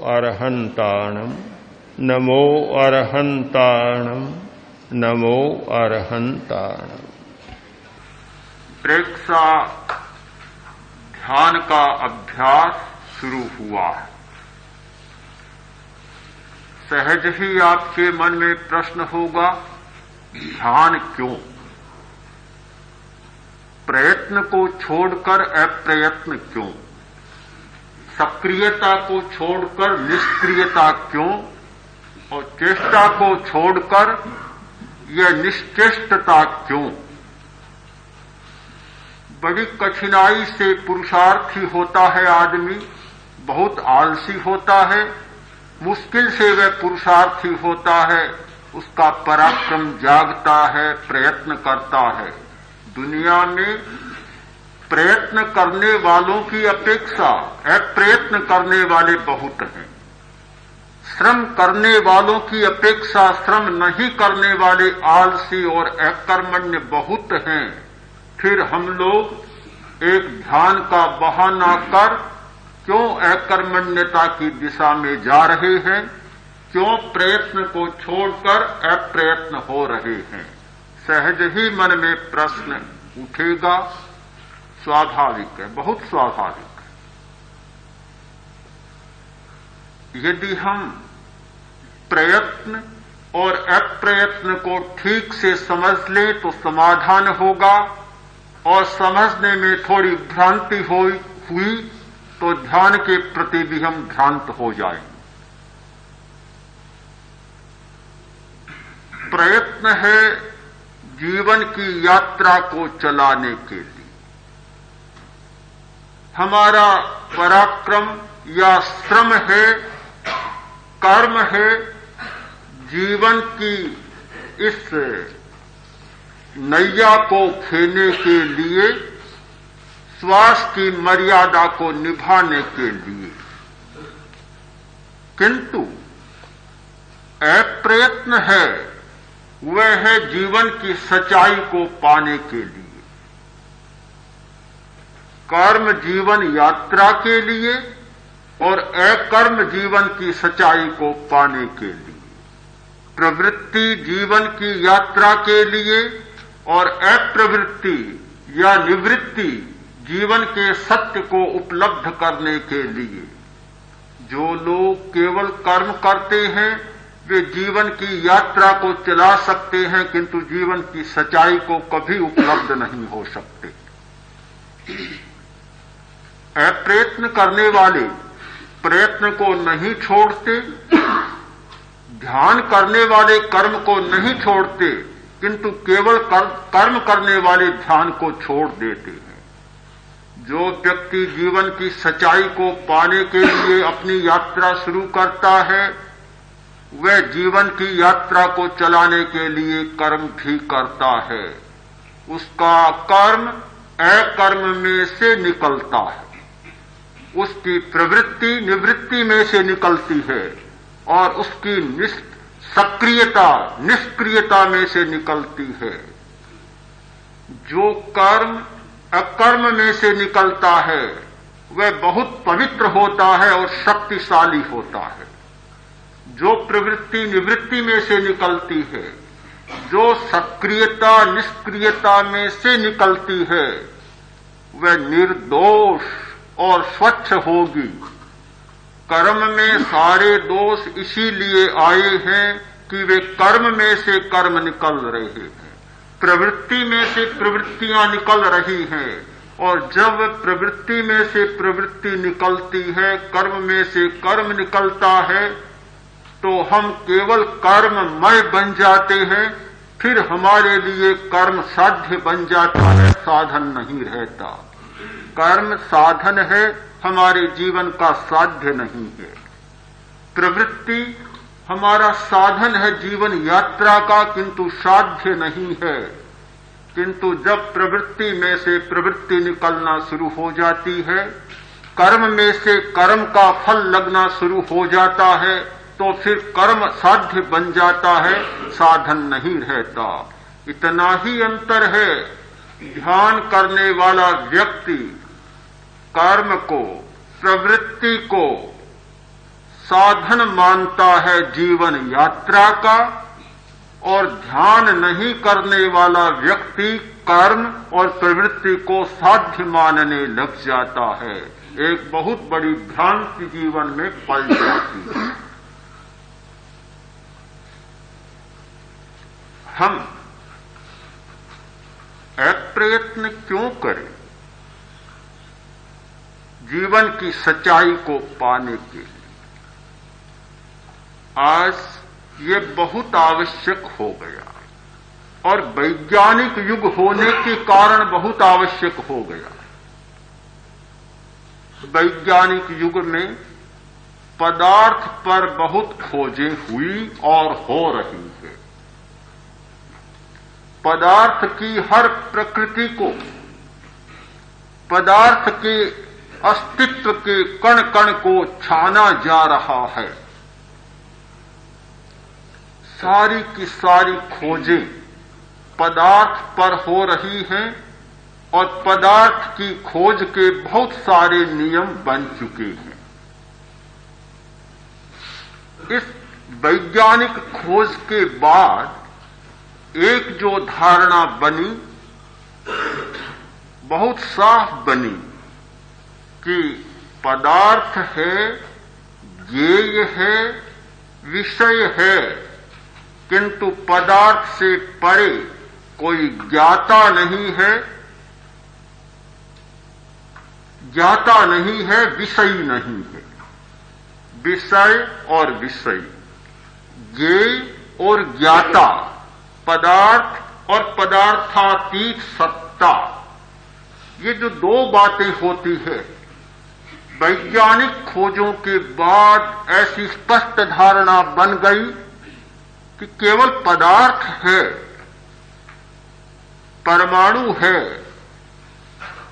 अरहन्ताणं नमो अरहन्ताणं नमो अरहन्ताणं। प्रेक्षा ध्यान का अभ्यास शुरू हुआ है। सहज ही आपके मन में प्रश्न होगा, ध्यान क्यों? प्रयत्न को छोड़कर अप्रयत्न क्यों? सक्रियता को छोड़कर निष्क्रियता क्यों? और चेष्टा को छोड़कर यह निश्चेष्टता क्यों? बड़ी कठिनाई से पुरुषार्थी होता है आदमी, बहुत आलसी होता है, मुश्किल से वह पुरुषार्थी होता है, उसका पराक्रम जागता है, प्रयत्न करता है। दुनिया में प्रयत्न करने वालों की अपेक्षा अप्रयत्न करने वाले बहुत हैं। श्रम करने वालों की अपेक्षा श्रम नहीं करने वाले आलसी और अकर्मण्य बहुत हैं। फिर हम लोग एक ध्यान का बहाना कर क्यों अकर्मण्यता की दिशा में जा रहे हैं? क्यों प्रयत्न को छोड़कर अप्रयत्न हो रहे हैं? सहज ही मन में प्रश्न उठेगा। स्वाभाविक है, बहुत स्वाभाविक है। यदि हम प्रयत्न और अप्रयत्न को ठीक से समझ लें तो समाधान होगा, और समझने में थोड़ी भ्रांति हुई तो ध्यान के प्रति भी हम भ्रांत हो जाएंगे। प्रयत्न है जीवन की यात्रा को चलाने के लिए। हमारा पराक्रम या श्रम है, कर्म है, जीवन की इस नैया को खेने के लिए, श्वास की मर्यादा को निभाने के लिए। किंतु अप्रयत्न है, वह है जीवन की सच्चाई को पाने के लिए। कर्म जीवन यात्रा के लिए और अकर्म जीवन की सच्चाई को पाने के लिए। प्रवृत्ति जीवन की यात्रा के लिए और अप्रवृत्ति या निवृत्ति जीवन के सत्य को उपलब्ध करने के लिए। जो लोग केवल कर्म करते हैं वे जीवन की यात्रा को चला सकते हैं, किंतु जीवन की सच्चाई को कभी उपलब्ध नहीं हो सकते। अप्रयत्न करने वाले प्रयत्न को नहीं छोड़ते, ध्यान करने वाले कर्म को नहीं छोड़ते, किंतु केवल कर्म करने वाले ध्यान को छोड़ देते हैं। जो व्यक्ति जीवन की सच्चाई को पाने के लिए अपनी यात्रा शुरू करता है, वह जीवन की यात्रा को चलाने के लिए कर्म भी करता है। उसका कर्म अकर्म में से निकलता है, उसकी प्रवृत्ति निवृत्ति में से निकलती है, और उसकी सक्रियता निष्क्रियता में से निकलती है। जो कर्म अकर्म में से निकलता है वह बहुत पवित्र होता है और शक्तिशाली होता है। जो प्रवृत्ति निवृत्ति में से निकलती है, जो सक्रियता निष्क्रियता में से निकलती है, वह निर्दोष और स्वच्छ होगी। कर्म में सारे दोष इसीलिए आए हैं कि वे कर्म में से कर्म निकल रहे हैं, प्रवृत्ति में से प्रवृत्तियां निकल रही हैं, और जब प्रवृत्ति में से प्रवृत्ति निकलती है, कर्म में से कर्म निकलता है, तो हम केवल कर्ममय बन जाते हैं। फिर हमारे लिए कर्म साध्य बन जाता है, साधन नहीं रहता। कर्म साधन है, हमारे जीवन का साध्य नहीं है। प्रवृत्ति हमारा साधन है जीवन यात्रा का, किंतु साध्य नहीं है। किंतु जब प्रवृत्ति में से प्रवृत्ति निकलना शुरू हो जाती है, कर्म में से कर्म का फल लगना शुरू हो जाता है, तो फिर कर्म साध्य बन जाता है, साधन नहीं रहता। इतना ही अंतर है। ध्यान करने वाला व्यक्ति कर्म को, प्रवृत्ति को साधन मानता है जीवन यात्रा का, और ध्यान नहीं करने वाला व्यक्ति कर्म और प्रवृत्ति को साध्य मानने लग जाता है। एक बहुत बड़ी भ्रांति जीवन में पल जाती है। हम एक प्रयत्न क्यों करें जीवन की सच्चाई को पाने के लिए? आज ये बहुत आवश्यक हो गया, और वैज्ञानिक युग होने के कारण बहुत आवश्यक हो गया। वैज्ञानिक युग में पदार्थ पर बहुत खोजें हुई और हो रही है। पदार्थ की हर प्रकृति को, पदार्थ के अस्तित्व के कण कण को छाना जा रहा है। सारी की सारी खोजें पदार्थ पर हो रही हैं, और पदार्थ की खोज के बहुत सारे नियम बन चुके हैं। इस वैज्ञानिक खोज के बाद एक जो धारणा बनी, बहुत साफ बनी, कि पदार्थ है, ज्ञेय है, विषय है, किंतु पदार्थ से परे कोई ज्ञाता नहीं है, ज्ञाता नहीं है, विषयी नहीं है। विषय और विषयी, ज्ञेय और ज्ञाता, पदार्थ और पदार्थातीत सत्ता, ये जो दो बातें होती है, वैज्ञानिक खोजों के बाद ऐसी स्पष्ट धारणा बन गई कि केवल पदार्थ है, परमाणु है,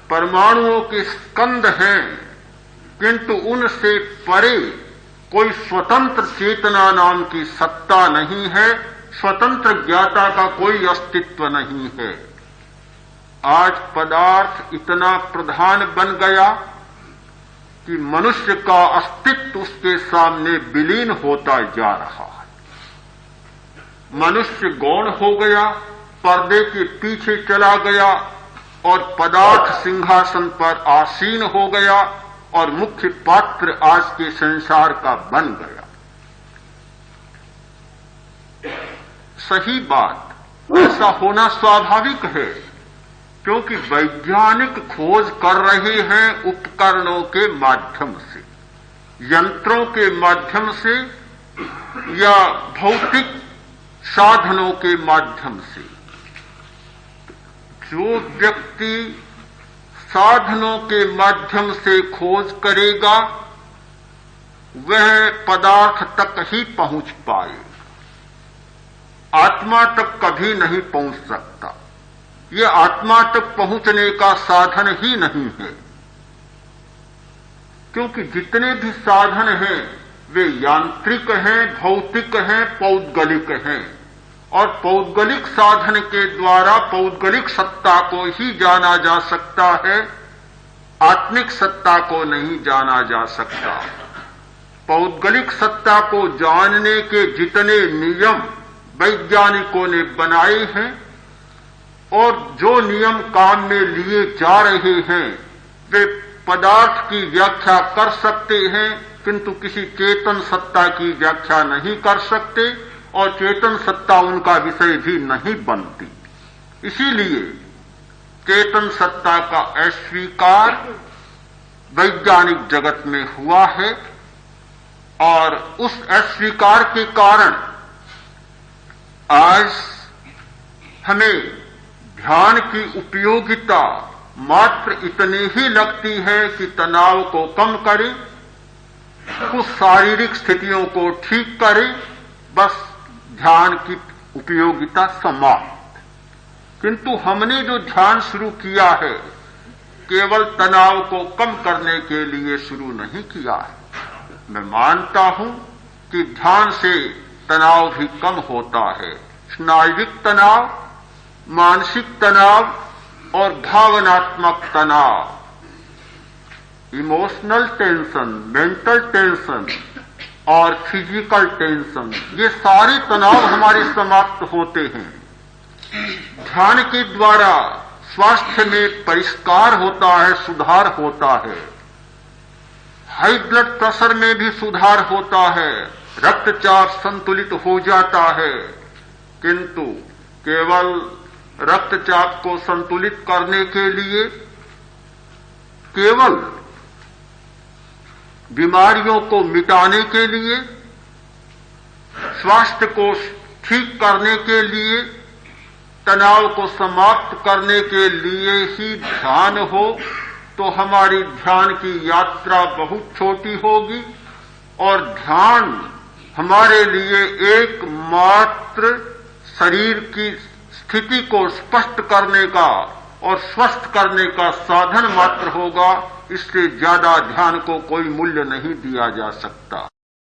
परमाणुओं के स्कंद हैं, किंतु उनसे परे कोई स्वतंत्र चेतना नाम की सत्ता नहीं है, स्वतंत्र ज्ञाता का कोई अस्तित्व नहीं है। आज पदार्थ इतना प्रधान बन गया कि मनुष्य का अस्तित्व उसके सामने विलीन होता जा रहा है। मनुष्य गौण हो गया, पर्दे के पीछे चला गया, और पदार्थ सिंहासन पर आसीन हो गया, और मुख्य पात्र आज के संसार का बन गया। सही बात, ऐसा होना स्वाभाविक है, क्योंकि वैज्ञानिक खोज कर रहे हैं उपकरणों के माध्यम से, यंत्रों के माध्यम से, या भौतिक साधनों के माध्यम से। जो व्यक्ति साधनों के माध्यम से खोज करेगा, वह पदार्थ तक ही पहुंच पाएगा, आत्मा तक कभी नहीं पहुंच सकता। ये आत्मा तक पहुंचने का साधन ही नहीं है, क्योंकि जितने भी साधन हैं वे यांत्रिक हैं, भौतिक हैं, पौद्गलिक हैं, और पौद्गलिक साधन के द्वारा पौद्गलिक सत्ता को ही जाना जा सकता है, आत्मिक सत्ता को नहीं जाना जा सकता। पौद्गलिक सत्ता को जानने के जितने नियम वैज्ञानिकों ने बनाए हैं, और जो नियम काम में लिए जा रहे हैं, वे पदार्थ की व्याख्या कर सकते हैं, किंतु किसी चेतन सत्ता की व्याख्या नहीं कर सकते, और चेतन सत्ता उनका विषय भी नहीं बनती। इसीलिए चेतन सत्ता का अस्वीकार वैज्ञानिक जगत में हुआ है, और उस अस्वीकार के कारण आज हमें ध्यान की उपयोगिता मात्र इतनी ही लगती है कि तनाव को कम करे, कुछ शारीरिक स्थितियों को ठीक करे, बस ध्यान की उपयोगिता समाप्त। किंतु हमने जो ध्यान शुरू किया है, केवल तनाव को कम करने के लिए शुरू नहीं किया है। मैं मानता हूं कि ध्यान से तनाव भी कम होता है, स्नायुविक तनाव, मानसिक तनाव और भावनात्मक तनाव, इमोशनल टेंशन, मेंटल टेंशन, और फिजिकल टेंशन, ये सारे तनाव हमारे समाप्त होते हैं। ध्यान के द्वारा स्वास्थ्य में परिष्कार होता है, सुधार होता है। हाई ब्लड प्रेशर में भी सुधार होता है, रक्तचाप संतुलित हो जाता है। किंतु केवल रक्तचाप को संतुलित करने के लिए, केवल बीमारियों को मिटाने के लिए, स्वास्थ्य को ठीक करने के लिए, तनाव को समाप्त करने के लिए ही ध्यान हो तो हमारी ध्यान की यात्रा बहुत छोटी होगी और ध्यान हमारे लिए एकमात्र शरीर की स्थिति को स्पष्ट करने का और स्वस्थ करने का साधन मात्र होगा। इससे ज्यादा ध्यान को कोई मूल्य नहीं दिया जा सकता।